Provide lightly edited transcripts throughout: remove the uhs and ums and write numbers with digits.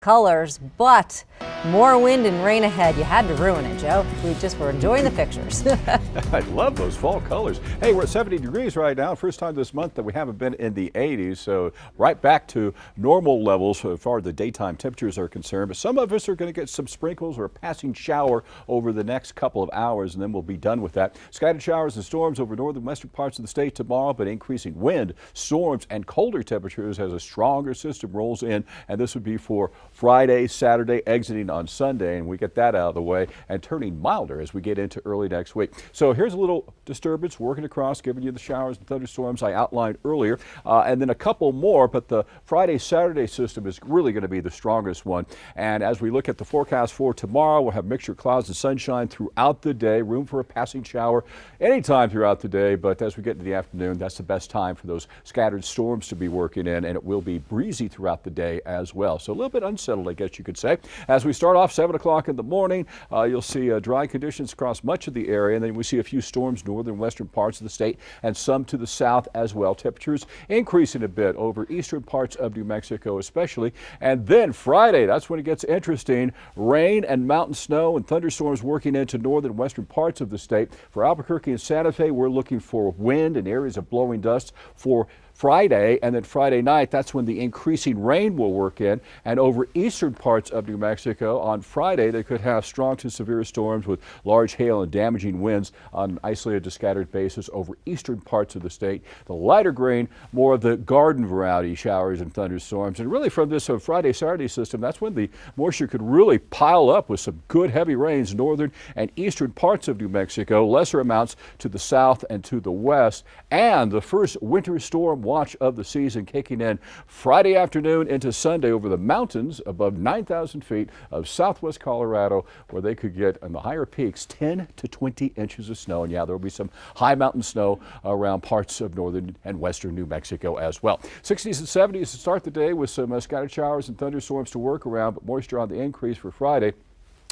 colors, but more wind and rain ahead. You had to ruin it, Joe. We just were enjoying the pictures. I love those fall colors. Hey, we're at 70 degrees right now. First time this month that we haven't been in the 80s. So right back to normal levels as far as the daytime temperatures are concerned. But some of us are going to get some sprinkles or a passing shower over the next couple of hours, and then we'll be done with that. Scattered showers and storms over northern western parts of the state tomorrow, but increasing wind, storms, and colder temperatures as a stronger system rolls in. And this would be for Friday, Saturday, exiting on Sunday, and we get that out of the way and turning milder as we get into early next week. So here's a little disturbance working across, giving you the showers and thunderstorms I outlined earlier, and then a couple more, but the Friday, Saturday system is really going to be the strongest one. And as we look at the forecast for tomorrow, we'll have mixture of clouds and sunshine throughout the day, room for a passing shower anytime throughout the day, but as we get into the afternoon, that's the best time for those scattered storms to be working in, and it will be breezy throughout the day as well. So a little bit unsettled, I guess you could say. As we start off 7 o'clock in the morning, you'll see dry conditions across much of the area, and then we see a few storms northern western parts of the state and some to the south as well. Temperatures increasing a bit over eastern parts of New Mexico especially. And then Friday, that's when it gets interesting. Rain and mountain snow and thunderstorms working into northern western parts of the state. For Albuquerque and Santa Fe, we're looking for wind and areas of blowing dust for Friday, and then Friday night, that's when the increasing rain will work in. And over eastern parts of New Mexico on Friday, they could have strong to severe storms with large hail and damaging winds on an isolated to scattered basis over eastern parts of the state. The lighter grain, more of the garden variety showers and thunderstorms. And really from this Friday, Saturday system, that's when the moisture could really pile up with some good heavy rains northern and eastern parts of New Mexico, lesser amounts to the south and to the west. And the first winter storm watch of the season kicking in Friday afternoon into Sunday over the mountains above 9,000 feet of southwest Colorado, where they could get on the higher peaks 10 to 20 inches of snow. And yeah, there will be some high mountain snow around parts of northern and western New Mexico as well. 60s and 70s to start the day with some scattered showers and thunderstorms to work around, but moisture on the increase for Friday.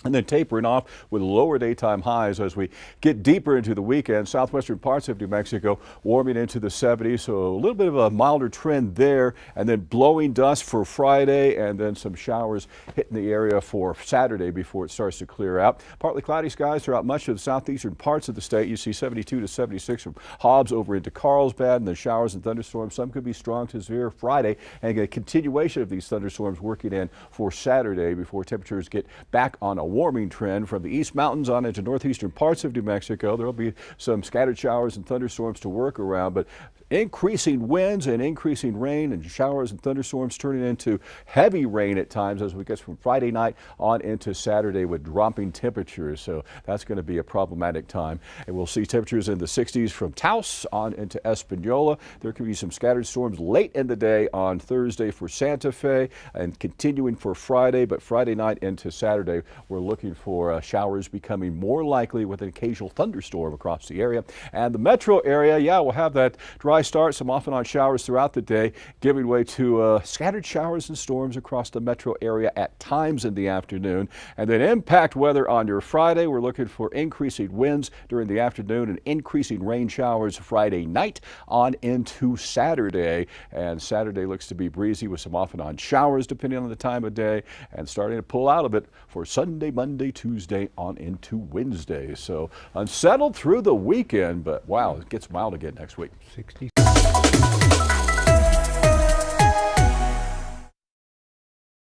And then tapering off with lower daytime highs as we get deeper into the weekend. Southwestern parts of New Mexico warming into the 70s, so a little bit of a milder trend there. And then blowing dust for Friday, and then some showers hitting the area for Saturday before it starts to clear out. Partly cloudy skies throughout much of the southeastern parts of the state. You see 72 to 76 from Hobbs over into Carlsbad, and the showers and thunderstorms. Some could be strong to severe Friday, and a continuation of these thunderstorms working in for Saturday before temperatures get back on a warming trend from the East Mountains on into northeastern parts of New Mexico. There will be some scattered showers and thunderstorms to work around, but increasing winds and increasing rain and showers and thunderstorms turning into heavy rain at times as we get from Friday night on into Saturday with dropping temperatures. So that's going to be a problematic time. And we'll see temperatures in the 60s from Taos on into Espanola. There could be some scattered storms late in the day on Thursday for Santa Fe and continuing for Friday, but Friday night into Saturday, we're looking for showers becoming more likely with an occasional thunderstorm across the area. And the metro area, yeah, we'll have that dry start, some off and on showers throughout the day, giving way to scattered showers and storms across the metro area at times in the afternoon. And then impact weather on your Friday. We're looking for increasing winds during the afternoon and increasing rain showers Friday night on into Saturday. And Saturday looks to be breezy with some off and on showers depending on the time of day, and starting to pull out a bit for Sunday, Monday, Tuesday on into Wednesday. So unsettled through the weekend, but wow, it gets mild again next week. 60.